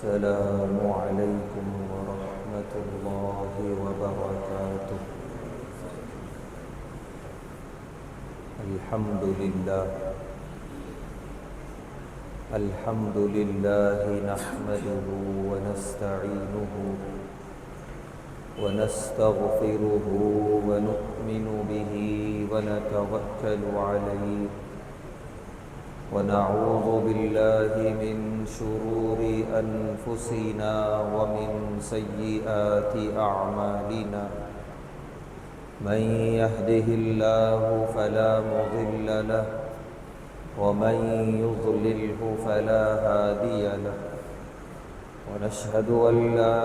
السلام عليكم ورحمة الله وبركاته. الحمد لله نحمده ونستعينه ونستغفره ونؤمن به ونتوكل عليه ونعوذ بالله من شرور أنفسنا ومن سيئات أعمالنا. من يهده الله فلا مضل له ومن يضلله فلا هادي له. ونشهد أن لا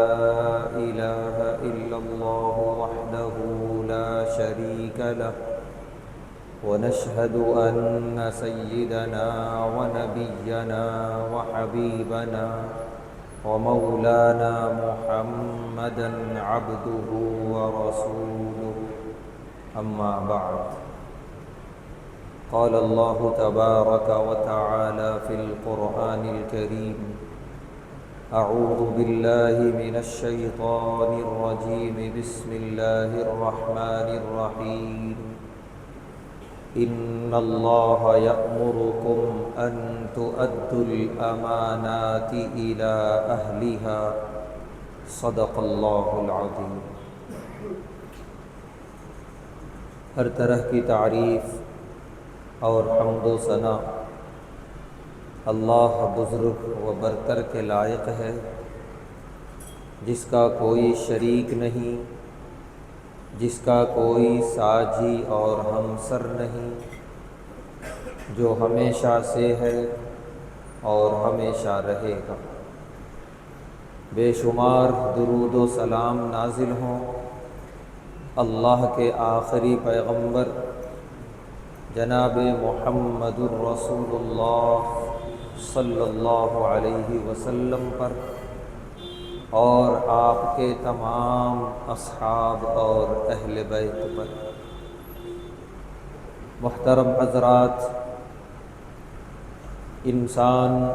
إله إلا الله وحده لا شريك له. ونشهد أن سيدنا ونبينا وحبيبنا ومولانا محمدا عبده ورسوله. أما بعد، قال الله تبارك وتعالى في القرآن الكريم: أعوذ بالله من الشيطان الرجيم. بسم الله الرحمن الرحيم. إن الله يأمركم أن تؤدوا الأمانات إلى أهلها. صدق الله العظيم. ہر طرح کی تعریف اور حمد و ثنا اللہ بزرگ و برتر کے لائق ہے، جس کا کوئی شریک نہیں، جس کا کوئی ساجی اور ہمسر نہیں، جو ہمیشہ سے ہے اور ہمیشہ رہے گا۔ بے شمار درود و سلام نازل ہوں اللہ کے آخری پیغمبر جناب محمد الرسول اللہ صلی اللہ علیہ وسلم پر اور آپ کے تمام اصحاب اور اہل بیت پر۔ محترم حضرات، انسان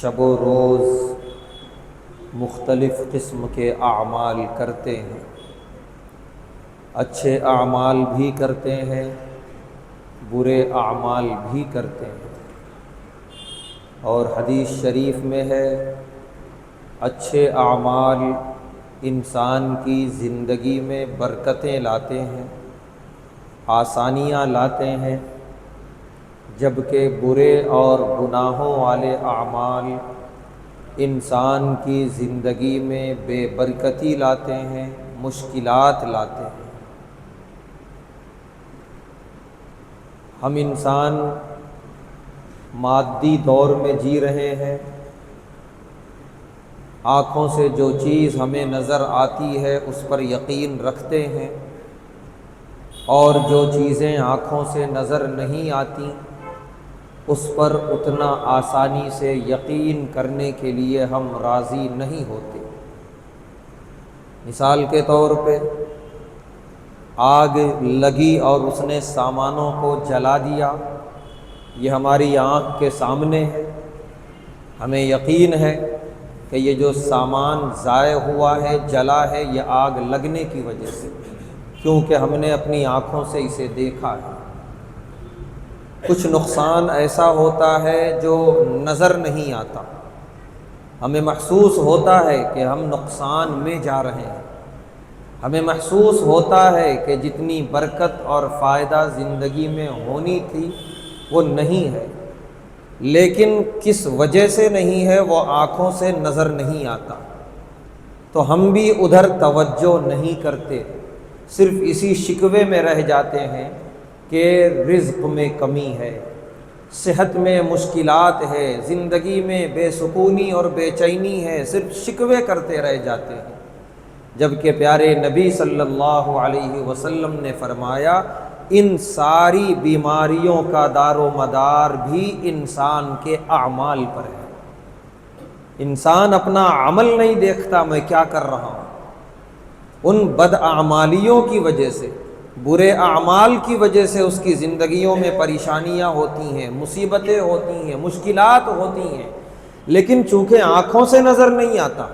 شب و روز مختلف قسم کے اعمال کرتے ہیں، اچھے اعمال بھی کرتے ہیں، برے اعمال بھی کرتے ہیں، اور حدیث شریف میں ہے اچھے اعمال انسان کی زندگی میں برکتیں لاتے ہیں، آسانیاں لاتے ہیں، جبکہ برے اور گناہوں والے اعمال انسان کی زندگی میں بے برکتی لاتے ہیں، مشکلات لاتے ہیں۔ ہم انسان مادی دور میں جی رہے ہیں، آنکھوں سے جو چیز ہمیں نظر آتی ہے اس پر یقین رکھتے ہیں، اور جو چیزیں آنکھوں سے نظر نہیں آتی اس پر اتنا آسانی سے یقین کرنے کے لیے ہم راضی نہیں ہوتے۔ مثال کے طور پہ آگ لگی اور اس نے سامانوں کو جلا دیا، یہ ہماری آنکھ کے سامنے ہے، ہمیں یقین ہے کہ یہ جو سامان ضائع ہوا ہے، جلا ہے، یہ آگ لگنے کی وجہ سے، کیونکہ ہم نے اپنی آنکھوں سے اسے دیکھا ہے۔ کچھ نقصان ایسا ہوتا ہے جو نظر نہیں آتا، ہمیں محسوس ہوتا ہے کہ ہم نقصان میں جا رہے ہیں، ہمیں محسوس ہوتا ہے کہ جتنی برکت اور فائدہ زندگی میں ہونی تھی وہ نہیں ہے، لیکن کس وجہ سے نہیں ہے وہ آنکھوں سے نظر نہیں آتا، تو ہم بھی ادھر توجہ نہیں کرتے، صرف اسی شکوے میں رہ جاتے ہیں کہ رزق میں کمی ہے، صحت میں مشکلات ہے، زندگی میں بے سکونی اور بے چینی ہے، صرف شکوے کرتے رہ جاتے ہیں، جبکہ پیارے نبی صلی اللہ علیہ وسلم نے فرمایا ان ساری بیماریوں کا دار و مدار بھی انسان کے اعمال پر ہے۔ انسان اپنا عمل نہیں دیکھتا میں کیا کر رہا ہوں، ان بداعمالیوں کی وجہ سے، برے اعمال کی وجہ سے اس کی زندگیوں میں پریشانیاں ہوتی ہیں، مصیبتیں ہوتی ہیں، مشکلات ہوتی ہیں، لیکن چونکہ آنکھوں سے نظر نہیں آتا،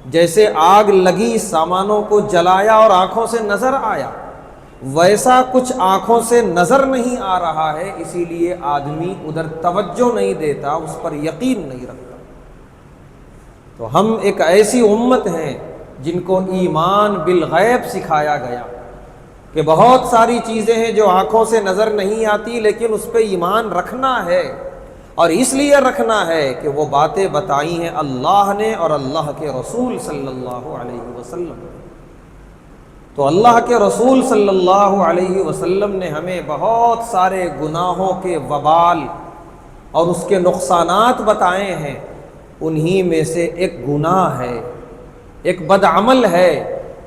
جیسے آگ لگی سامانوں کو جلایا اور آنکھوں سے نظر آیا، ویسا کچھ آنکھوں سے نظر نہیں آ رہا ہے، اسی لیے آدمی ادھر توجہ نہیں دیتا، اس پر یقین نہیں رکھتا۔ تو ہم ایک ایسی امت ہیں جن کو ایمان بالغیب سکھایا گیا کہ بہت ساری چیزیں ہیں جو آنکھوں سے نظر نہیں آتی، لیکن اس پہ ایمان رکھنا ہے، اور اس لیے رکھنا ہے کہ وہ باتیں بتائی ہیں اللہ نے اور اللہ کے رسول صلی اللہ علیہ وسلم نے۔ تو اللہ کے رسول صلی اللہ علیہ وسلم نے ہمیں بہت سارے گناہوں کے وبال اور اس کے نقصانات بتائے ہیں۔ انہی میں سے ایک گناہ ہے، ایک بدعمل ہے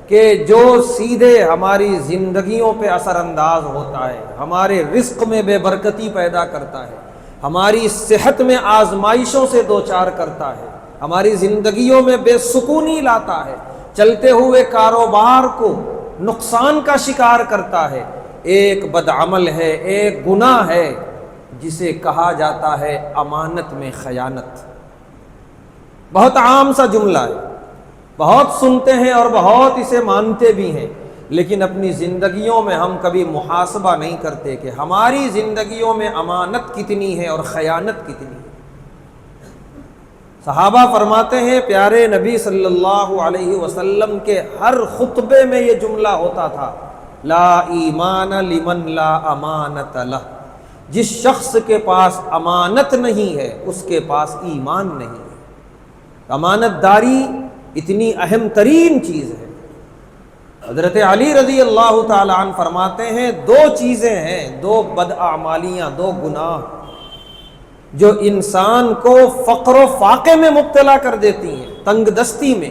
کہ جو سیدھے ہماری زندگیوں پہ اثر انداز ہوتا ہے، ہمارے رزق میں بے برکتی پیدا کرتا ہے، ہماری صحت میں آزمائشوں سے دوچار کرتا ہے، ہماری زندگیوں میں بے سکونی لاتا ہے، چلتے ہوئے کاروبار کو نقصان کا شکار کرتا ہے۔ ایک بدعمل ہے، ایک گناہ ہے جسے کہا جاتا ہے امانت میں خیانت۔ بہت عام سا جملہ ہے، بہت سنتے ہیں اور بہت اسے مانتے بھی ہیں، لیکن اپنی زندگیوں میں ہم کبھی محاسبہ نہیں کرتے کہ ہماری زندگیوں میں امانت کتنی ہے اور خیانت کتنی ہے۔ صحابہ فرماتے ہیں پیارے نبی صلی اللہ علیہ وسلم کے ہر خطبے میں یہ جملہ ہوتا تھا، لا ایمان لمن لا امانت لہ، جس شخص کے پاس امانت نہیں ہے اس کے پاس ایمان نہیں ہے۔ امانت داری اتنی اہم ترین چیز ہے۔ حضرت علی رضی اللہ تعالیٰ عنہ فرماتے ہیں دو چیزیں ہیں، دو بداعمالیاں، دو گناہ جو انسان کو فقر و فاقے میں مبتلا کر دیتی ہیں، تنگ دستی میں۔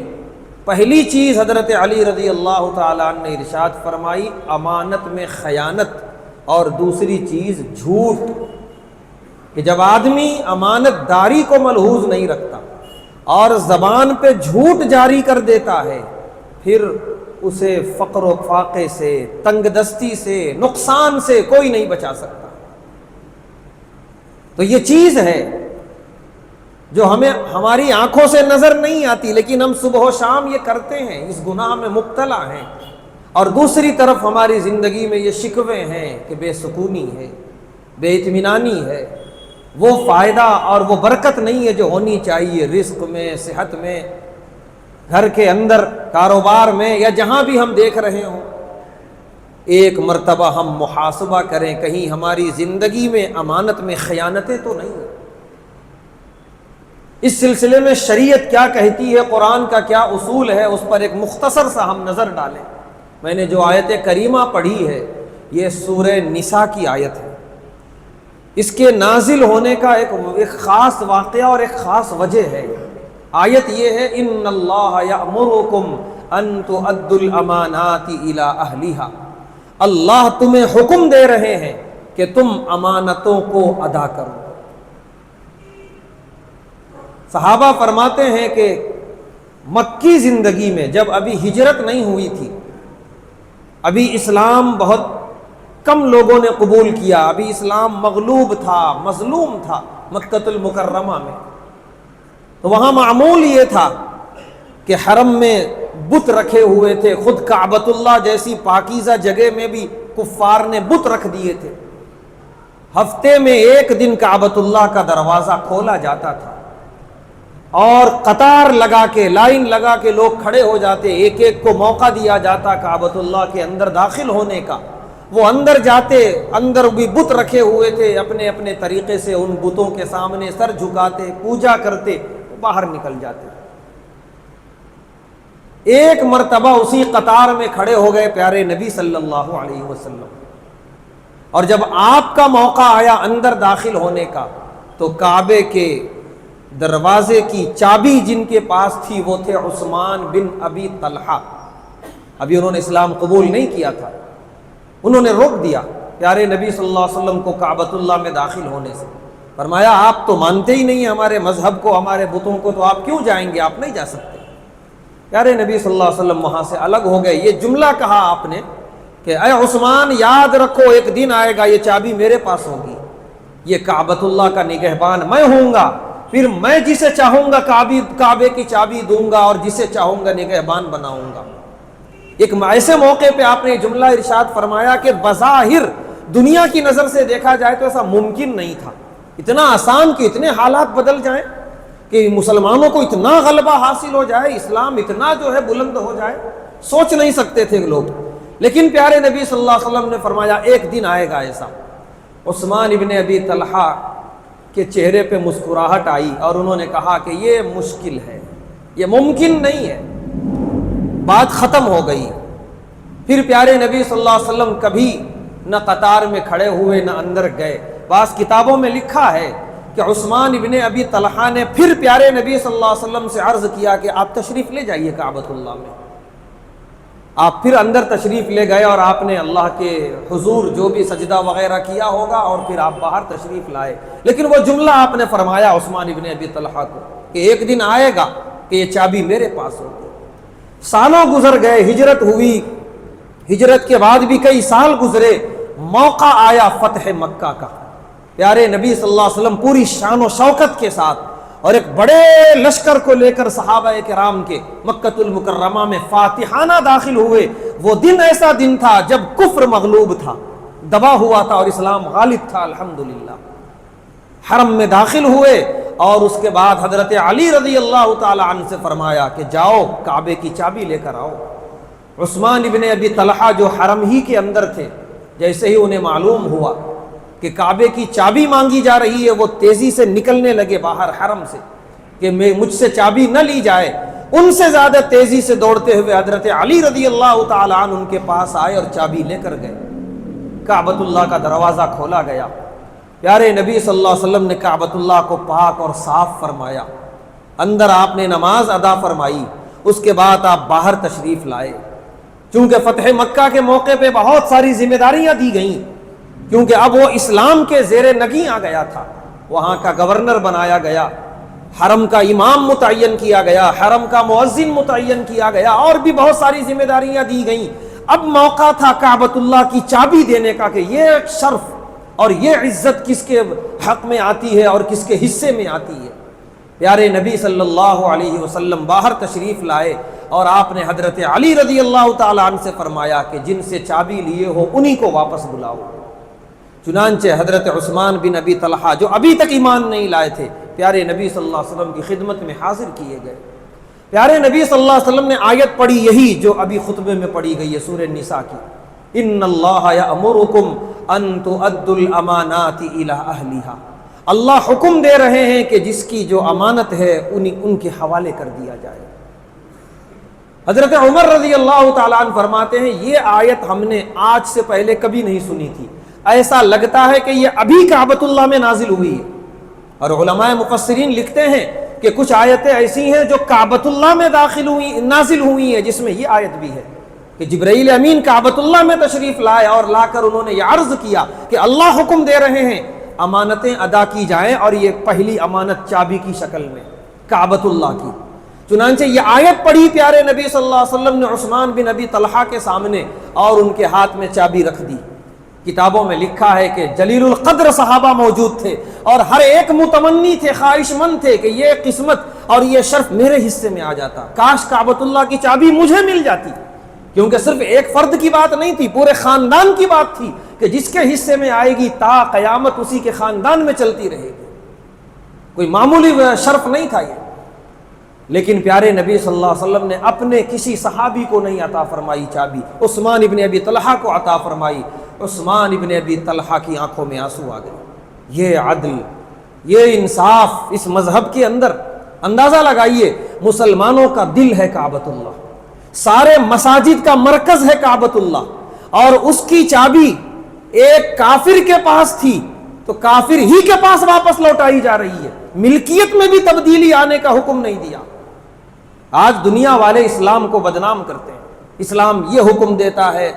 پہلی چیز حضرت علی رضی اللہ تعالیٰ عنہ نے ارشاد فرمائی امانت میں خیانت، اور دوسری چیز جھوٹ، کہ جب آدمی امانت داری کو ملحوظ نہیں رکھتا اور زبان پہ جھوٹ جاری کر دیتا ہے، پھر اسے فقر و فاقے سے، تنگ دستی سے، نقصان سے کوئی نہیں بچا سکتا۔ تو یہ چیز ہے جو ہمیں ہماری آنکھوں سے نظر نہیں آتی، لیکن ہم صبح و شام یہ کرتے ہیں، اس گناہ میں مبتلا ہیں، اور دوسری طرف ہماری زندگی میں یہ شکوے ہیں کہ بے سکونی ہے، بے اطمینانی ہے، وہ فائدہ اور وہ برکت نہیں ہے جو ہونی چاہیے رزق میں، صحت میں، گھر کے اندر، کاروبار میں، یا جہاں بھی ہم دیکھ رہے ہوں۔ ایک مرتبہ ہم محاسبہ کریں کہیں ہماری زندگی میں امانت میں خیانتیں تو نہیں ہیں۔ اس سلسلے میں شریعت کیا کہتی ہے، قرآن کا کیا اصول ہے، اس پر ایک مختصر سا ہم نظر ڈالیں۔ میں نے جو آیت کریمہ پڑھی ہے یہ سورہ نساء کی آیت ہے۔ اس کے نازل ہونے کا ایک خاص واقعہ اور ایک خاص وجہ ہے۔ آیت یہ ہے ان اللہ یأمرکم ان تؤدوا الامانات الی اہلہا، اللہ تمہیں حکم دے رہے ہیں کہ تم امانتوں کو ادا کرو۔ صحابہ فرماتے ہیں کہ مکی زندگی میں جب ابھی ہجرت نہیں ہوئی تھی، ابھی اسلام بہت کم لوگوں نے قبول کیا، ابھی اسلام مغلوب تھا، مظلوم تھا مکۃ المکرمہ میں، تو وہاں معمول یہ تھا کہ حرم میں بت رکھے ہوئے تھے، خود کعبۃ اللہ جیسی پاکیزہ جگہ میں بھی کفار نے بت رکھ دیے تھے۔ ہفتے میں ایک دن کعبۃ اللہ کا دروازہ کھولا جاتا تھا اور قطار لگا کے، لائن لگا کے لوگ کھڑے ہو جاتے، ایک ایک کو موقع دیا جاتا کعبۃ اللہ کے اندر داخل ہونے کا۔ وہ اندر جاتے، اندر بھی بت رکھے ہوئے تھے، اپنے اپنے طریقے سے ان بتوں کے سامنے سر جھکاتے، پوجا کرتے، باہر نکل جاتے۔ ایک مرتبہ اسی قطار میں کھڑے ہو گئے پیارے نبی صلی اللہ علیہ وسلم، اور جب آپ کا موقع آیا اندر داخل ہونے کا تو کعبے کے دروازے کی چابی جن کے پاس تھی وہ تھے عثمان بن ابی طلحہ۔ ابھی انہوں نے اسلام قبول نہیں کیا تھا، انہوں نے روک دیا پیارے نبی صلی اللہ علیہ وسلم کو کعبۃ اللہ میں داخل ہونے سے۔ فرمایا آپ تو مانتے ہی نہیں ہمارے مذہب کو، ہمارے بتوں کو، تو آپ کیوں جائیں گے؟ آپ نہیں جا سکتے۔ پیارے نبی صلی اللہ علیہ وسلم وہاں سے الگ ہو گئے۔ یہ جملہ کہا آپ نے کہ اے عثمان یاد رکھو ایک دن آئے گا یہ چابی میرے پاس ہوگی، یہ کعبۃ اللہ کا نگہبان میں ہوں گا، پھر میں جسے چاہوں گا کعبے کی چابی دوں گا اور جسے چاہوں گا نگہبان بناؤں گا۔ ایک ایسے موقع پہ آپ نے جملہ ارشاد فرمایا کہ بظاہر دنیا کی نظر سے دیکھا جائے تو ایسا ممکن نہیں تھا، اتنا آسان کہ اتنے حالات بدل جائیں، کہ مسلمانوں کو اتنا غلبہ حاصل ہو جائے، اسلام اتنا جو ہے بلند ہو جائے، سوچ نہیں سکتے تھے لوگ۔ لیکن پیارے نبی صلی اللہ علیہ وسلم نے فرمایا ایک دن آئے گا ایسا۔ عثمان ابن ابی طلحہ کے چہرے پہ مسکراہٹ آئی اور انہوں نے کہا کہ یہ مشکل ہے، یہ ممکن نہیں ہے، بات ختم ہو گئی۔ پھر پیارے نبی صلی اللہ علیہ وسلم کبھی نہ قطار میں کھڑے ہوئے نہ اندر گئے۔ بعض کتابوں میں لکھا ہے کہ عثمان ابن ابی طلحہ نے پھر پیارے نبی صلی اللہ علیہ وسلم سے عرض کیا کہ آپ تشریف لے جائیے کعبۃ اللہ میں۔ آپ پھر اندر تشریف لے گئے اور آپ نے اللہ کے حضور جو بھی سجدہ وغیرہ کیا ہوگا اور پھر آپ باہر تشریف لائے۔ لیکن وہ جملہ آپ نے فرمایا عثمان ابن ابی طلحہ کو کہ ایک دن آئے گا کہ یہ چابی میرے پاس ہوگی۔ سالوں گزر گئے، ہجرت ہوئی، ہجرت کے بعد بھی کئی سال گزرے، موقع آیا فتح مکہ کا۔ پیارے نبی صلی اللہ علیہ وسلم پوری شان و شوکت کے ساتھ اور ایک بڑے لشکر کو لے کر صحابہ کرام کے مکۃ المکرمہ میں فاتحانہ داخل ہوئے۔ وہ دن ایسا دن تھا جب کفر مغلوب تھا، دبا ہوا تھا اور اسلام غالب تھا الحمدللہ۔ حرم میں داخل ہوئے اور اس کے بعد حضرت علی رضی اللہ تعالی عنہ سے فرمایا کہ جاؤ کعبے کی چابی لے کر آؤ۔ عثمان ابن ابی طلحہ جو حرم ہی کے اندر تھے، جیسے ہی انہیں معلوم ہوا کہ کعبے کی چابی مانگی جا رہی ہے، وہ تیزی سے نکلنے لگے باہر حرم سے کہ مجھ سے چابی نہ لی جائے۔ ان سے زیادہ تیزی سے دوڑتے ہوئے حضرت علی رضی اللہ تعالی عنہ ان کے پاس آئے اور چابی لے کر گئے۔ کعبۃ اللہ کا دروازہ کھولا گیا، پیارے نبی صلی اللہ علیہ وسلم نے کعبۃ اللہ کو پاک اور صاف فرمایا، اندر آپ نے نماز ادا فرمائی، اس کے بعد آپ باہر تشریف لائے۔ چونکہ فتح مکہ کے موقع پہ بہت ساری ذمہ داریاں دی گئیں، کیونکہ اب وہ اسلام کے زیر نگیں آ گیا تھا، وہاں کا گورنر بنایا گیا، حرم کا امام متعین کیا گیا، حرم کا مؤذن متعین کیا گیا، اور بھی بہت ساری ذمہ داریاں دی گئیں۔ اب موقع تھا کعبۃ اللہ کی چابی دینے کا کہ یہ شرف اور یہ عزت کس کے حق میں آتی ہے اور کس کے حصے میں آتی ہے۔ پیارے نبی صلی اللہ علیہ وسلم باہر تشریف لائے اور آپ نے حضرت علی رضی اللہ تعالی عنہ سے فرمایا کہ جن سے چابی لیے ہو انہی کو واپس بلاؤ۔ چنانچہ حضرت عثمان بن ابی طلحہ جو ابھی تک ایمان نہیں لائے تھے، پیارے نبی صلی اللہ علیہ وسلم کی خدمت میں حاضر کیے گئے۔ پیارے نبی صلی اللہ علیہ وسلم نے آیت پڑھی یہی جو ابھی خطبے میں پڑھی گئی ہے سورہ نساء کی، ان اللہ یأمرکم ان تؤدوا الامانات الی اہلہا۔ اللہ حکم دے رہے ہیں کہ جس کی جو امانت ہے ان کے حوالے کر دیا جائے۔ حضرت عمر رضی اللہ تعالیٰ عنہ فرماتے ہیں یہ آیت ہم نے آج سے پہلے کبھی نہیں سنی تھی، ایسا لگتا ہے کہ یہ ابھی کعبۃ اللہ میں نازل ہوئی ہے۔ اور علماء مفسرین لکھتے ہیں کہ کچھ آیتیں ایسی ہیں جو کعبۃ اللہ میں نازل ہوئی ہیں، جس میں یہ آیت بھی ہے کہ جبرائیل امین کعبۃ اللہ میں تشریف لائے اور لا کر انہوں نے یہ عرض کیا کہ اللہ حکم دے رہے ہیں امانتیں ادا کی جائیں، اور یہ پہلی امانت چابی کی شکل میں کعبۃ اللہ کی۔ چنانچہ یہ آیت پڑھی پیارے نبی صلی اللہ علیہ وسلم نے عثمان بن ابی طلحہ کے سامنے اور ان کے ہاتھ میں چابی رکھ دی۔ کتابوں میں لکھا ہے کہ جلیل القدر صحابہ موجود تھے اور ہر ایک متمنی تھے، خواہش مند تھے کہ یہ قسمت اور یہ شرف میرے حصے میں آ جاتا، کاش کعبۃ اللہ کی چابی مجھے مل جاتی، کیونکہ صرف ایک فرد کی بات نہیں تھی، پورے خاندان کی بات تھی کہ جس کے حصے میں آئے گی تا قیامت اسی کے خاندان میں چلتی رہے گی، کوئی معمولی شرف نہیں تھا یہ۔ لیکن پیارے نبی صلی اللہ علیہ وسلم نے اپنے کسی صحابی کو نہیں عطا فرمائی چابی، عثمان ابن ابی طلحہ کو عطا فرمائی۔ عثمان ابن ابی طلحہ کی آنکھوں میں آنسو آ گئے۔ یہ عدل، یہ انصاف اس مذہب کے اندر، اندازہ لگائیے مسلمانوں کا دل ہے کعبۃ اللہ، سارے مساجد کا مرکز ہے کعبۃ اللہ، اور اس کی چابی ایک کافر کے پاس تھی تو کافر ہی کے پاس واپس لوٹائی جا رہی ہے، ملکیت میں بھی تبدیلی آنے کا حکم نہیں دیا۔ آج دنیا والے اسلام کو بدنام کرتے ہیں، اسلام یہ حکم دیتا ہے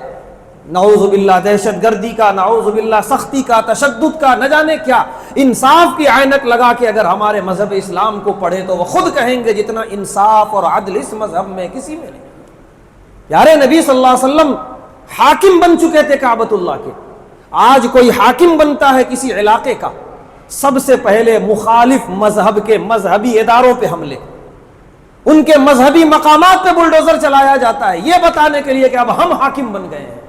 نعوذ باللہ دہشت گردی کا، نعوذ باللہ سختی کا، تشدد کا، نہ جانے کیا۔ انصاف کی عینک لگا کے اگر ہمارے مذہب اسلام کو پڑھے تو وہ خود کہیں گے جتنا انصاف اور عدل اس مذہب میں کسی میں نہیں۔ پیارے نبی صلی اللہ علیہ وسلم حاکم بن چکے تھے کعبۃ اللہ کے۔ آج کوئی حاکم بنتا ہے کسی علاقے کا سب سے پہلے مخالف مذہب کے مذہبی اداروں پہ حملے، ان کے مذہبی مقامات پہ بلڈوزر چلایا جاتا ہے، یہ بتانے کے لیے کہ اب ہم حاکم بن گئے ہیں۔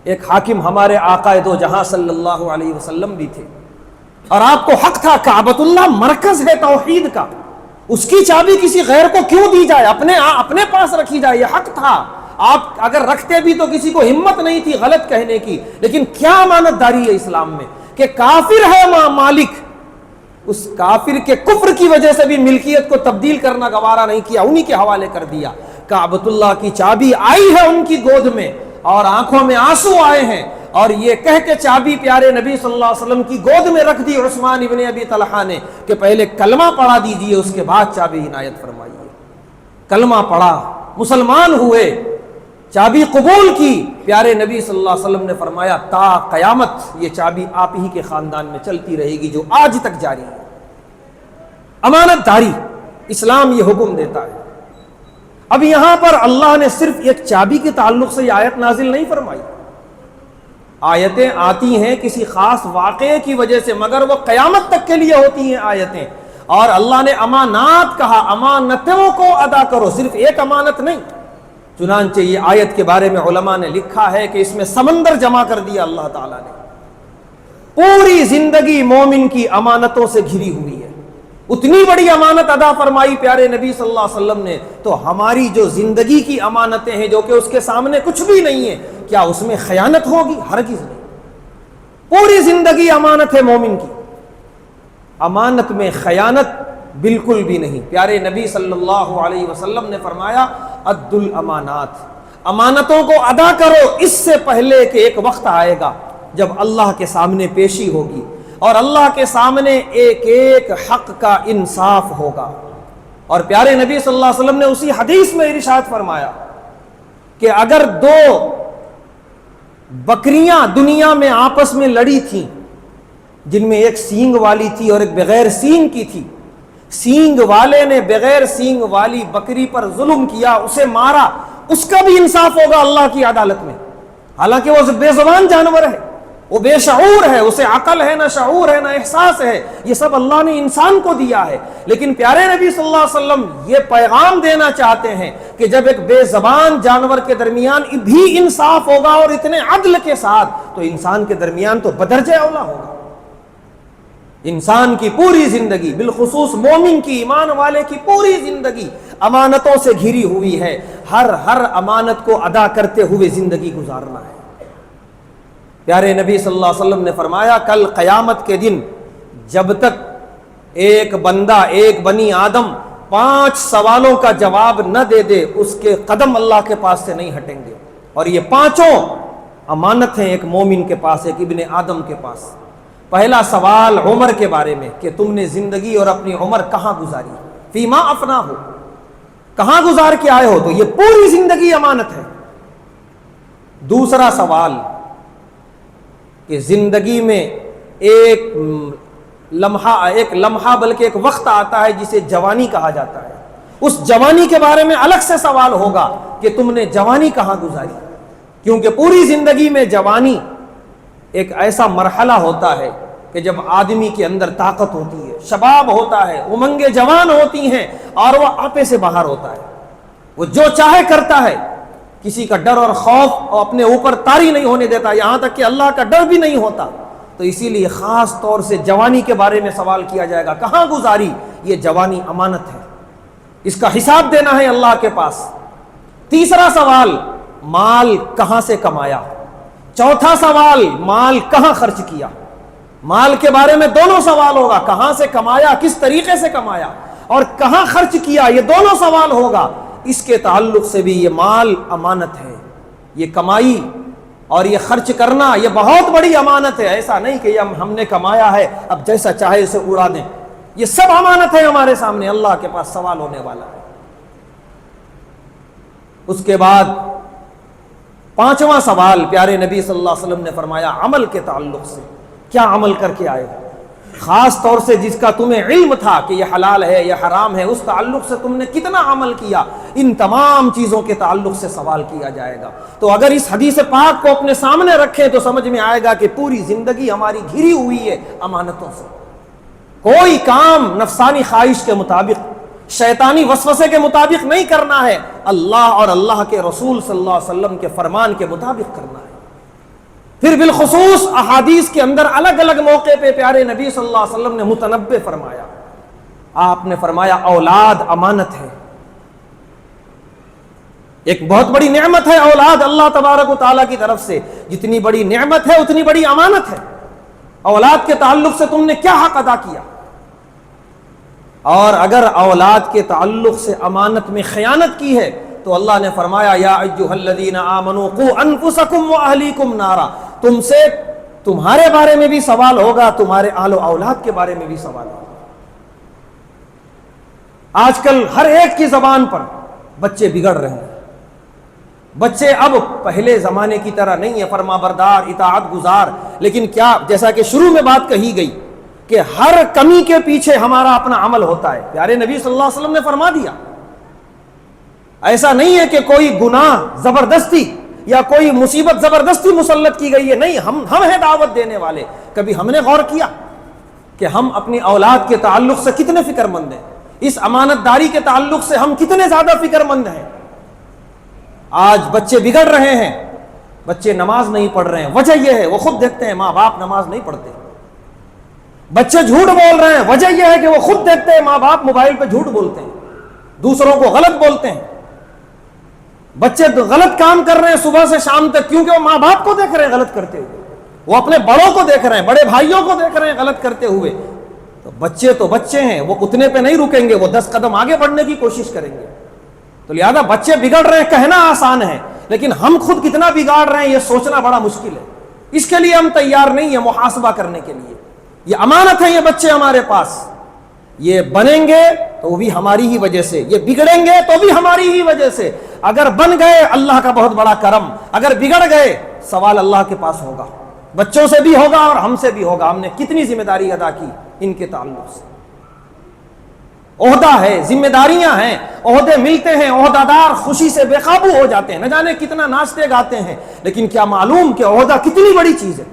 ایک حاکم ہمارے آقا دو جہاں صلی اللہ علیہ وسلم بھی تھے، اور آپ کو حق تھا، کعبۃ اللہ مرکز ہے توحید کا، اس کی چابی کسی غیر کو کیوں دی جائے، اپنے پاس رکھی جائے، یہ حق تھا۔ آپ اگر رکھتے بھی تو کسی کو ہمت نہیں تھی غلط کہنے کی، لیکن کیا امانت داری ہے اسلام میں کہ کافر ہے مالک، اس کافر کے کفر کی وجہ سے بھی ملکیت کو تبدیل کرنا گوارا نہیں کیا، انہی کے حوالے کر دیا۔ کعبۃ اللہ کی چابی آئی ہے ان کی گود میں، اور آنکھوں میں آنسو آئے ہیں، اور یہ کہہ کے چابی پیارے نبی صلی اللہ علیہ وسلم کی گود میں رکھ دی عثمان ابن ابی طلحہ نے کہ پہلے کلمہ پڑھا دیجئے، اس کے بعد چابی عنایت فرمائیے۔ کلمہ پڑھا، مسلمان ہوئے، چابی قبول کی، پیارے نبی صلی اللہ علیہ وسلم نے فرمایا تا قیامت یہ چابی آپ ہی کے خاندان میں چلتی رہے گی، جو آج تک جاری ہے۔ امانت داری، اسلام یہ حکم دیتا ہے۔ اب یہاں پر اللہ نے صرف ایک چابی کے تعلق سے یہ آیت نازل نہیں فرمائی، آیتیں آتی ہیں کسی خاص واقعے کی وجہ سے، مگر وہ قیامت تک کے لیے ہوتی ہیں آیتیں۔ اور اللہ نے امانات کہا، امانتوں کو ادا کرو، صرف ایک امانت نہیں۔ چنانچہ یہ آیت کے بارے میں علماء نے لکھا ہے کہ اس میں سمندر جمع کر دیا اللہ تعالیٰ نے، پوری زندگی مومن کی امانتوں سے گھری ہوئی ہے، اتنی بڑی امانت ادا فرمائی پیارے نبی صلی اللہ علیہ وسلم نے۔ تو ہماری جو زندگی کی امانتیں ہیں جو کہ اس کے سامنے کچھ بھی نہیں ہے، کیا اس میں خیانت ہوگی؟ ہرگز نہیں، پوری زندگی امانت ہے مومن کی، امانت میں خیانت بالکل بھی نہیں۔ پیارے نبی صلی اللہ علیہ وسلم نے فرمایا عد الامانات، امانتوں کو ادا کرو، اس سے پہلے کہ ایک وقت آئے گا جب اللہ کے سامنے پیشی ہوگی اور اللہ کے سامنے ایک ایک حق کا انصاف ہوگا۔ اور پیارے نبی صلی اللہ علیہ وسلم نے اسی حدیث میں ارشاد فرمایا کہ اگر دو بکریاں دنیا میں آپس میں لڑی تھیں، جن میں ایک سینگ والی تھی اور ایک بغیر سینگ کی تھی، سینگ والے نے بغیر سینگ والی بکری پر ظلم کیا، اسے مارا، اس کا بھی انصاف ہوگا اللہ کی عدالت میں، حالانکہ وہ بے زبان جانور ہے، وہ بے شعور ہے، اسے عقل ہے نہ شعور ہے نہ احساس ہے، یہ سب اللہ نے انسان کو دیا ہے۔ لیکن پیارے نبی صلی اللہ علیہ وسلم یہ پیغام دینا چاہتے ہیں کہ جب ایک بے زبان جانور کے درمیان بھی انصاف ہوگا اور اتنے عدل کے ساتھ، تو انسان کے درمیان تو بدرجہ اولا ہوگا۔ انسان کی پوری زندگی، بالخصوص مومن کی، ایمان والے کی پوری زندگی امانتوں سے گھری ہوئی ہے، ہر امانت کو ادا کرتے ہوئے زندگی گزارنا ہے۔ پیارے نبی صلی اللہ علیہ وسلم نے فرمایا کل قیامت کے دن جب تک ایک بندہ، ایک بنی آدم 5 سوالوں کا جواب نہ دے دے، اس کے قدم اللہ کے پاس سے نہیں ہٹیں گے، اور یہ 5 امانت ہیں ایک مومن کے پاس، ایک ابن آدم کے پاس۔ پہلا سوال عمر کے بارے میں کہ تم نے زندگی اور اپنی عمر کہاں گزاری، فیما افنا ہو، کہاں گزار کے آئے ہو، تو یہ پوری زندگی امانت ہے۔ دوسرا سوال کہ زندگی میں ایک لمحہ بلکہ ایک وقت آتا ہے جسے جوانی کہا جاتا ہے، اس جوانی کے بارے میں الگ سے سوال ہوگا کہ تم نے جوانی کہاں گزاری، کیونکہ پوری زندگی میں جوانی ایک ایسا مرحلہ ہوتا ہے کہ جب آدمی کے اندر طاقت ہوتی ہے، شباب ہوتا ہے، امنگیں جوان ہوتی ہیں، اور وہ آپے سے باہر ہوتا ہے، وہ جو چاہے کرتا ہے، کسی کا ڈر اور خوف اپنے اوپر طاری نہیں ہونے دیتا، یہاں تک کہ اللہ کا ڈر بھی نہیں ہوتا۔ تو اسی لیے خاص طور سے جوانی کے بارے میں سوال کیا جائے گا، کہاں گزاری؟ یہ جوانی امانت ہے، اس کا حساب دینا ہے اللہ کے پاس۔ تیسرا سوال مال کہاں سے کمایا، چوتھا سوال مال کہاں خرچ کیا۔ مال کے بارے میں دونوں سوال ہوگا، کہاں سے کمایا، کس طریقے سے کمایا، اور کہاں خرچ کیا، یہ دونوں سوال ہوگا۔ اس کے تعلق سے بھی یہ مال امانت ہے، یہ کمائی اور یہ خرچ کرنا یہ بہت بڑی امانت ہے۔ ایسا نہیں کہ ہم نے کمایا ہے اب جیسا چاہے اسے اڑا دیں، یہ سب امانت ہے ہمارے سامنے، اللہ کے پاس سوال ہونے والا ہے۔ اس کے بعد 5واں سوال پیارے نبی صلی اللہ علیہ وسلم نے فرمایا عمل کے تعلق سے، کیا عمل کر کے آئے ہو، خاص طور سے جس کا تمہیں علم تھا کہ یہ حلال ہے یہ حرام ہے، اس تعلق سے تم نے کتنا عمل کیا، ان تمام چیزوں کے تعلق سے سوال کیا جائے گا۔ تو اگر اس حدیث پاک کو اپنے سامنے رکھیں تو سمجھ میں آئے گا کہ پوری زندگی ہماری گھری ہوئی ہے امانتوں سے۔ کوئی کام نفسانی خواہش کے مطابق، شیطانی وسوسے کے مطابق نہیں کرنا ہے، اللہ اور اللہ کے رسول صلی اللہ علیہ وسلم کے فرمان کے مطابق کرنا ہے۔ پھر بالخصوص احادیث کے اندر الگ الگ موقع پہ پیارے نبی صلی اللہ علیہ وسلم نے متنبہ فرمایا۔ آپ نے فرمایا اولاد امانت ہے، ایک بہت بڑی نعمت ہے اولاد اللہ تبارک و تعالیٰ کی طرف سے، جتنی بڑی نعمت ہے اتنی بڑی امانت ہے۔ اولاد کے تعلق سے تم نے کیا حق ادا کیا؟ اور اگر اولاد کے تعلق سے امانت میں خیانت کی ہے تو اللہ نے فرمایا یا ایھا الذین آمنوا قوا انفسکم واہلیکم نارا، تم سے تمہارے بارے میں بھی سوال ہوگا، تمہارے اہل و اولاد کے بارے میں بھی سوال ہوگا۔ آج کل ہر ایک کی زبان پر بچے بگڑ رہے ہیں، بچے اب پہلے زمانے کی طرح نہیں ہے فرما بردار اطاعت گزار، لیکن کیا جیسا کہ شروع میں بات کہی گئی کہ ہر کمی کے پیچھے ہمارا اپنا عمل ہوتا ہے۔ پیارے نبی صلی اللہ علیہ وسلم نے فرما دیا، ایسا نہیں ہے کہ کوئی گناہ زبردستی یا کوئی مصیبت زبردستی مسلط کی گئی ہے، نہیں، ہم ہیں دعوت دینے والے۔ کبھی ہم نے غور کیا کہ ہم اپنی اولاد کے تعلق سے کتنے فکر مند ہیں، اس امانت داری کے تعلق سے ہم کتنے زیادہ فکر مند ہیں؟ آج بچے بگڑ رہے ہیں، بچے نماز نہیں پڑھ رہے ہیں، وجہ یہ ہے وہ خود دیکھتے ہیں ماں باپ نماز نہیں پڑھتے۔ بچے جھوٹ بول رہے ہیں، وجہ یہ ہے کہ وہ خود دیکھتے ہیں ماں باپ موبائل پہ جھوٹ بولتے ہیں، دوسروں کو غلط بولتے ہیں۔ بچے غلط کام کر رہے ہیں صبح سے شام تک، کیونکہ وہ ماں باپ کو دیکھ رہے ہیں غلط کرتے ہوئے، وہ اپنے بڑوں کو دیکھ رہے ہیں، بڑے بھائیوں کو دیکھ رہے ہیں غلط کرتے ہوئے۔ تو بچے ہیں، وہ اتنے پہ نہیں رکیں گے، وہ 10 قدم آگے بڑھنے کی کوشش کریں گے۔ تو لہذا بچے بگڑ رہے ہیں کہنا آسان ہے، لیکن ہم خود کتنا بگاڑ رہے ہیں یہ سوچنا بڑا مشکل ہے۔ اس کے لیے ہم تیار نہیں ہیں محاسبہ کرنے کے لیے۔ یہ امانت ہے، یہ بچے ہمارے پاس، یہ بنیں گے تو وہ بھی ہماری ہی وجہ سے، یہ بگڑیں گے تو بھی ہماری ہی وجہ سے۔ اگر بن گئے اللہ کا بہت بڑا کرم، اگر بگڑ گئے سوال اللہ کے پاس ہوگا، بچوں سے بھی ہوگا اور ہم سے بھی ہوگا، ہم نے کتنی ذمہ داری ادا کی ان کے تعلق سے۔ عہدہ ہے، ذمہ داریاں ہیں، عہدے ملتے ہیں، عہدہ دار خوشی سے بے قابو ہو جاتے ہیں، نہ جانے کتنا ناچتے گاتے ہیں، لیکن کیا معلوم کہ عہدہ کتنی بڑی چیز ہے۔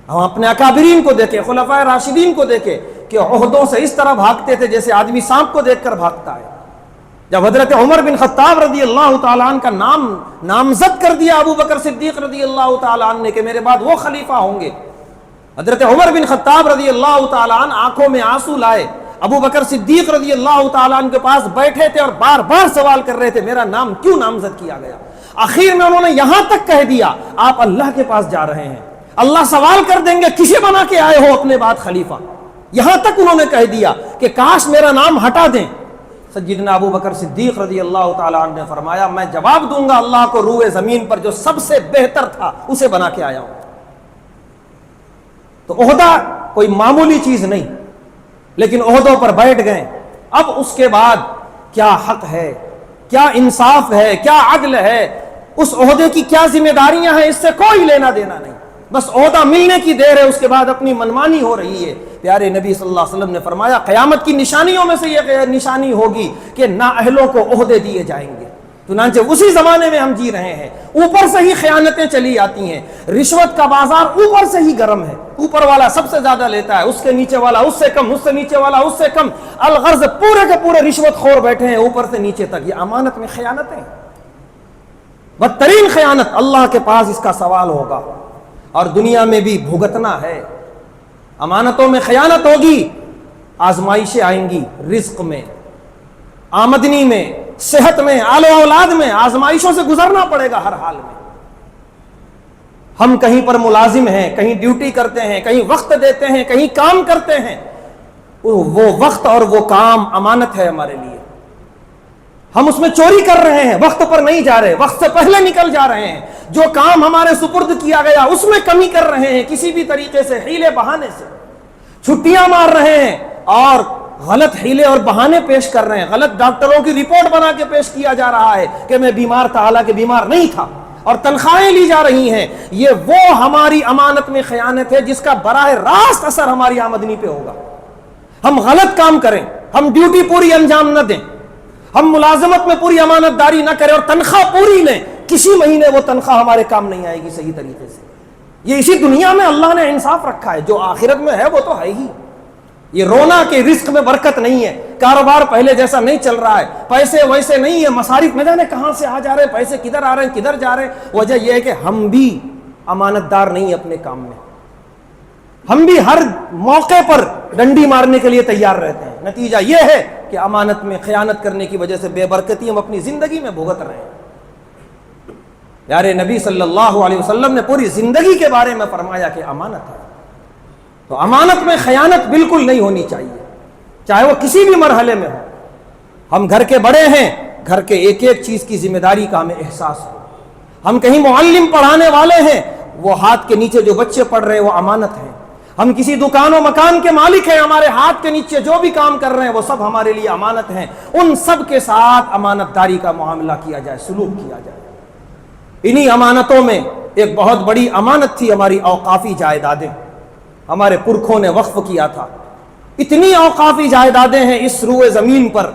ہم اپنے اکابرین کو دیکھیں، خلفائے راشدین کو دیکھیں کہ عہدوں سے اس طرح بھاگتے تھے جیسے آدمی سانپ کو دیکھ کر بھاگتا ہے۔ جب حضرت عمر بن خطاب رضی اللہ تعالیٰ عنہ کا نامزد کر دیا ابو بکر صدیق رضی اللہ تعالیٰ عنہ نے کہ میرے بعد وہ خلیفہ ہوں گے، حضرت عمر بن خطاب رضی اللہ تعالیٰ عنہ آنکھوں میں آنسو لائے، ابو بکر صدیق رضی اللہ تعالیٰ عنہ کے پاس بیٹھے تھے اور بار بار سوال کر رہے تھے میرا نام کیوں نامزد کیا گیا۔ آخر میں انہوں نے یہاں تک کہہ دیا آپ اللہ کے پاس جا رہے ہیں، اللہ سوال کر دیں گے کسے بنا کے آئے ہو اپنے بعد خلیفہ۔ یہاں تک انہوں نے کہہ دیا کہ کاش میرا نام ہٹا دیں۔ سیدنا ابو بکر صدیق رضی اللہ تعالیٰ عنہ نے فرمایا میں جواب دوں گا اللہ کو روئے زمین پر جو سب سے بہتر تھا اسے بنا کے آیا ہوں۔ تو عہدہ کوئی معمولی چیز نہیں، لیکن عہدوں پر بیٹھ گئے۔ اب اس کے بعد کیا حق ہے، کیا انصاف ہے، کیا عدل ہے، اس عہدے کی کیا ذمہ داریاں ہیں، اس سے کوئی لینا دینا نہیں، بس عہدہ ملنے کی دیر ہے، اس کے بعد اپنی منمانی ہو رہی ہے۔ پیارے نبی صلی اللہ علیہ وسلم نے فرمایا قیامت کی نشانیوں میں سے یہ نشانی ہوگی کہ نااہلوں کو عہدے دیے جائیں گے۔ چنانچہ اسی زمانے میں ہم جی رہے ہیں، اوپر سے ہی خیانتیں چلی آتی ہیں، رشوت کا بازار اوپر سے ہی گرم ہے، اوپر والا سب سے زیادہ لیتا ہے، اس کے نیچے والا اس سے کم، اس سے نیچے والا اس سے کم، الغرض پورے کے پورے رشوت خور بیٹھے ہیں اوپر سے نیچے تک۔ یہ امانت میں خیانتیں، بدترین خیانت، اللہ کے پاس اس کا سوال ہوگا اور دنیا میں بھی بھگتنا ہے۔ امانتوں میں خیانت ہوگی، آزمائشیں آئیں گی، رزق میں، آمدنی میں، صحت میں، آل و اولاد میں، آزمائشوں سے گزرنا پڑے گا ہر حال میں۔ ہم کہیں پر ملازم ہیں، کہیں ڈیوٹی کرتے ہیں، کہیں وقت دیتے ہیں، کہیں کام کرتے ہیں، وہ وقت اور وہ کام امانت ہے ہمارے لیے۔ ہم اس میں چوری کر رہے ہیں، وقت پر نہیں جا رہے، وقت سے پہلے نکل جا رہے ہیں، جو کام ہمارے سپرد کیا گیا اس میں کمی کر رہے ہیں، کسی بھی طریقے سے حیلے بہانے سے چھٹیاں مار رہے ہیں اور غلط حیلے اور بہانے پیش کر رہے ہیں، غلط ڈاکٹروں کی رپورٹ بنا کے پیش کیا جا رہا ہے کہ میں بیمار تھا حالانکہ بیمار نہیں تھا، اور تنخواہیں لی جا رہی ہیں۔ یہ وہ ہماری امانت میں خیانت ہے جس کا براہ راست اثر ہماری آمدنی پہ ہوگا۔ ہم غلط کام کریں، ہم ڈیوٹی پوری انجام نہ دیں، ہم ملازمت میں پوری امانت داری نہ کریں اور تنخواہ پوری لیں، کسی مہینے وہ تنخواہ ہمارے کام نہیں آئے گی صحیح طریقے سے۔ یہ اسی دنیا میں اللہ نے انصاف رکھا ہے، جو آخرت میں ہے وہ تو ہے ہی۔ یہ رونا کہ رزق میں برکت نہیں ہے، کاروبار پہلے جیسا نہیں چل رہا ہے، پیسے ویسے نہیں ہے، مصارف نہ جانے کہاں سے آ جا رہے ہیں، پیسے کدھر آ رہے ہیں کدھر جا رہے ہیں۔ وجہ یہ ہے کہ ہم بھی امانت دار نہیں ہیں اپنے کام میں، ہم بھی ہر موقع پر ڈنڈی مارنے کے لیے تیار رہتے ہیں۔ نتیجہ یہ ہے کہ امانت میں خیانت کرنے کی وجہ سے بے برکتی ہم اپنی زندگی میں بھگت رہے ہیں۔ پیارے نبی صلی اللہ علیہ وسلم نے پوری زندگی کے بارے میں فرمایا کہ امانت ہے، تو امانت میں خیانت بالکل نہیں ہونی چاہیے، چاہے وہ کسی بھی مرحلے میں ہو۔ ہم گھر کے بڑے ہیں، گھر کے ایک ایک چیز کی ذمہ داری کا ہمیں احساس ہو۔ ہم کہیں معلم پڑھانے والے ہیں، وہ ہاتھ کے نیچے جو بچے پڑھ رہے ہیں وہ امانت ہے۔ ہم کسی دکان و مکان کے مالک ہیں، ہمارے ہاتھ کے نیچے جو بھی کام کر رہے ہیں وہ سب ہمارے لیے امانت ہیں۔ ان سب کے ساتھ امانت داری کا معاملہ کیا جائے، سلوک کیا جائے۔ انہی امانتوں میں ایک بہت بڑی امانت تھی ہماری اوقافی جائیدادیں، ہمارے پرکھوں نے وقف کیا تھا۔ اتنی اوقافی جائیدادیں ہیں اس روئے زمین پر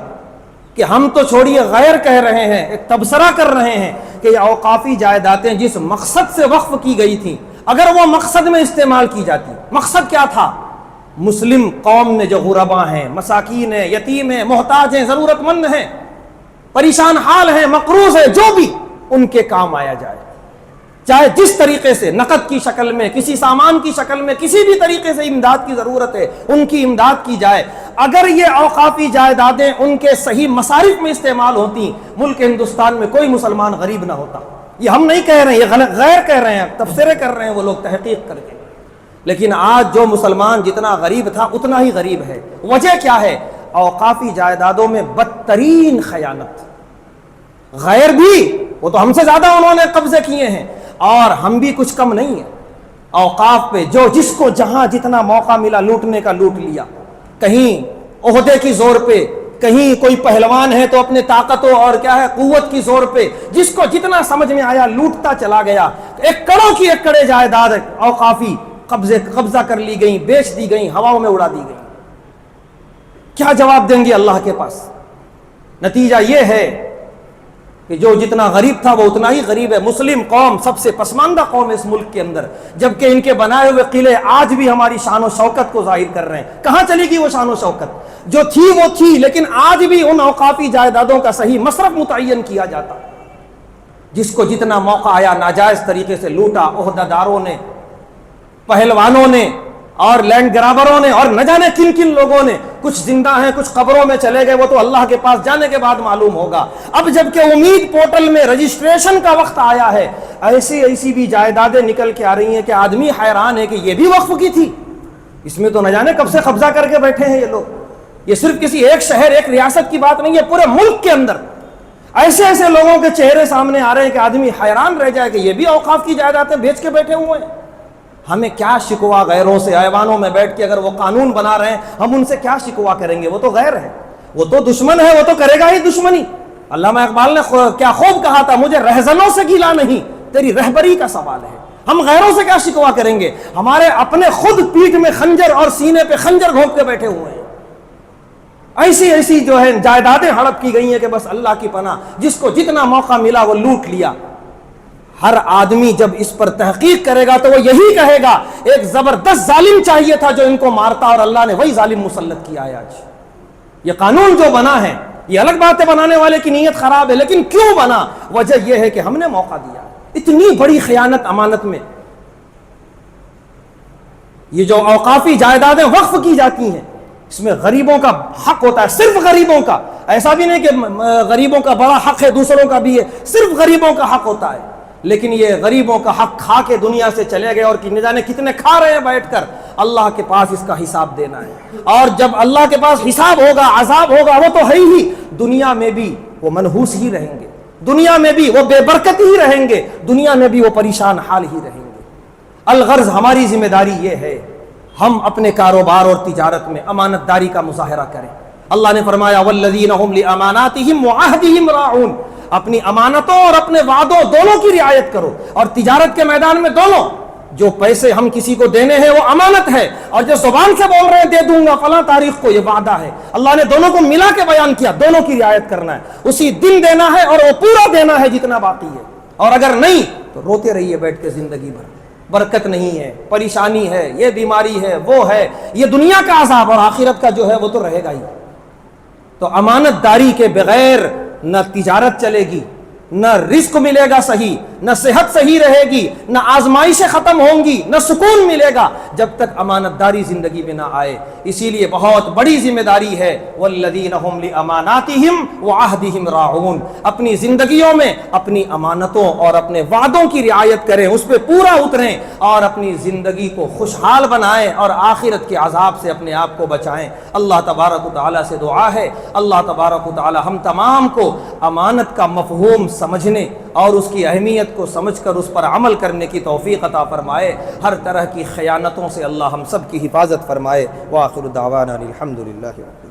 کہ ہم تو چھوڑیے غیر کہہ رہے ہیں، ایک تبصرہ کر رہے ہیں کہ یہ اوقافی جائیدادیں جس مقصد سے وقف کی گئی تھیں، اگر وہ مقصد میں استعمال کی جاتی، مقصد کیا تھا؟ مسلم قوم نے جو غربا ہیں، مساکین ہیں، یتیم ہیں، محتاج ہیں، ضرورت مند ہیں، پریشان حال ہیں، مقروض ہیں، جو بھی ان کے کام آیا جائے، چاہے جس طریقے سے نقد کی شکل میں، کسی سامان کی شکل میں، کسی بھی طریقے سے امداد کی ضرورت ہے ان کی امداد کی جائے۔ اگر یہ اوقافی جائیدادیں ان کے صحیح مصارف میں استعمال ہوتی، ملک ہندوستان میں کوئی مسلمان غریب نہ ہوتا۔ یہ ہم نہیں کہہ رہے ہیں، یہ غیر کہہ رہے ہیں، تبصرے کر رہے ہیں وہ لوگ تحقیق کر کے۔ لیکن آج جو مسلمان جتنا غریب تھا اتنا ہی غریب ہے۔ وجہ کیا ہے؟ اوقافی جائیدادوں میں بدترین خیانت۔ غیر بھی، وہ تو ہم سے زیادہ انہوں نے قبضے کیے ہیں، اور ہم بھی کچھ کم نہیں ہیں۔ اوقاف پہ جو جس کو جہاں جتنا موقع ملا لوٹنے کا لوٹ لیا، کہیں عہدے کی زور پہ، کہیں کوئی پہلوان ہے تو اپنے طاقتوں اور کیا ہے قوت کی زور پہ جس کو جتنا سمجھ میں آیا لوٹتا چلا گیا۔ ایکڑوں کی ایکڑیں جائیداد اوقافی قبضہ کر لی گئیں، بیچ دی گئیں، ہواؤں میں اڑا دی گئیں۔ کیا جواب دیں گے اللہ کے پاس؟ نتیجہ یہ ہے کہ جو جتنا غریب تھا وہ اتنا ہی غریب ہے۔ مسلم قوم سب سے پسماندہ قوم ہے اس ملک کے اندر، جبکہ ان کے بنائے ہوئے قلعے آج بھی ہماری شان و شوکت کو ظاہر کر رہے ہیں۔ کہاں چلی گئی وہ شان و شوکت؟ جو تھی وہ تھی، لیکن آج بھی ان اوقافی جائیدادوں کا صحیح مصرف متعین کیا جاتا، جس کو جتنا موقع آیا ناجائز طریقے سے لوٹا۔ عہدہ داروں نے، پہلوانوں نے، اور لینڈ گرابروں نے، اور نہ جانے کن کن لوگوں نے، کچھ زندہ ہیں کچھ قبروں میں چلے گئے، وہ تو اللہ کے پاس جانے کے بعد معلوم ہوگا۔ اب جب کہ امید پورٹل میں رجسٹریشن کا وقت آیا ہے، ایسی بھی جائیدادیں نکل کے آ رہی ہیں کہ آدمی حیران ہے کہ یہ بھی وقف کی تھی، اس میں تو نہ جانے کب سے قبضہ کر کے بیٹھے ہیں یہ لوگ۔ یہ صرف کسی ایک شہر ایک ریاست کی بات نہیں ہے، پورے ملک کے اندر ایسے لوگوں کے چہرے سامنے آ رہے ہیں کہ آدمی حیران رہ جائے کہ یہ بھی اوقاف کی جائیدادیں بیچ کے بیٹھے ہوئے ہیں۔ ہمیں کیا شکوا غیروں سے؟ ایوانوں میں بیٹھ کے اگر وہ قانون بنا رہے ہیں ہم ان سے کیا شکوا کریں گے؟ وہ تو غیر ہے، وہ تو دشمن ہے، وہ تو کرے گا ہی دشمنی۔ علامہ اقبال نے کیا خوب کہا تھا، مجھے رہزنوں سے گیلا نہیں، تیری رہبری کا سوال ہے۔ ہم غیروں سے کیا شکوا کریں گے؟ ہمارے اپنے خود پیٹھ میں خنجر اور سینے پہ خنجر گھونپ کے بیٹھے ہوئے ہیں۔ ایسی جو ہے جائیدادیں ہڑپ کی گئی ہیں کہ بس اللہ کی پناہ، جس کو جتنا موقع ملا وہ لوٹ لیا۔ ہر آدمی جب اس پر تحقیق کرے گا تو وہ یہی کہے گا ایک زبردست ظالم چاہیے تھا جو ان کو مارتا، اور اللہ نے وہی ظالم مسلط کیا ہے۔ آج یہ قانون جو بنا ہے، یہ الگ بات ہے بنانے والے کی نیت خراب ہے، لیکن کیوں بنا؟ وجہ یہ ہے کہ ہم نے موقع دیا۔ اتنی بڑی خیانت امانت میں۔ یہ جو اوقافی جائیدادیں وقف کی جاتی ہیں اس میں غریبوں کا حق ہوتا ہے، صرف غریبوں کا، ایسا بھی نہیں کہ غریبوں کا بڑا حق ہے دوسروں کا بھی ہے، صرف غریبوں کا حق ہوتا ہے۔ لیکن یہ غریبوں کا حق کھا کے دنیا سے چلے گئے، اور نہ جانے کتنے کھا رہے ہیں بیٹھ کر۔ اللہ کے پاس اس کا حساب دینا ہے، اور جب اللہ کے پاس حساب ہوگا، عذاب ہوگا، وہ تو ہے ہی، دنیا میں بھی وہ منحوس ہی رہیں گے، دنیا میں بھی وہ بے برکت ہی رہیں گے، دنیا میں بھی وہ پریشان حال ہی رہیں گے۔ الغرض ہماری ذمہ داری یہ ہے ہم اپنے کاروبار اور تجارت میں امانت داری کا مظاہرہ کریں۔ اللہ نے فرمایا والذین هم لاماناتهم وعہدهم راعون، اپنی امانتوں اور اپنے وعدوں دونوں کی رعایت کرو، اور تجارت کے میدان میں دونوں، جو پیسے ہم کسی کو دینے ہیں وہ امانت ہے، اور جو زبان سے بول رہے ہیں دے دوں گا فلاں تاریخ کو، یہ وعدہ ہے۔ اللہ نے دونوں کو ملا کے بیان کیا، دونوں کی رعایت کرنا ہے، اسی دن دینا ہے اور وہ پورا دینا ہے جتنا باقی ہے، اور اگر نہیں تو روتے رہیے بیٹھ کے زندگی بھر، برکت نہیں ہے، پریشانی ہے، یہ بیماری ہے، وہ ہے، یہ دنیا کا عذاب، اور آخرت کا جو ہے وہ تو رہے گا ہی۔ تو امانت داری کے بغیر نہ تجارت چلے گی، نہ رزق ملے گا صحیح، نہ صحت صحیح رہے گی، نہ آزمائشیں ختم ہوں گی، نہ سکون ملے گا جب تک امانت داری زندگی میں نہ آئے۔ اسی لیے بہت بڑی ذمہ داری ہے، والذین هم لاماناتہم وعہدہم راعون، اپنی زندگیوں میں اپنی امانتوں اور اپنے وعدوں کی رعایت کریں، اس پہ پورا اتریں اور اپنی زندگی کو خوشحال بنائیں اور آخرت کے عذاب سے اپنے آپ کو بچائیں۔ اللہ تبارک و تعالیٰ سے دعا ہے، اللہ تبارک و تعالیٰ ہم تمام کو امانت کا مفہوم سمجھنے اور اس کی اہمیت کو سمجھ کر اس پر عمل کرنے کی توفیق عطا فرمائے، ہر طرح کی خیانتوں سے اللہ ہم سب کی حفاظت فرمائے۔ وآخر دعوانا الحمد للہ رب العالمین۔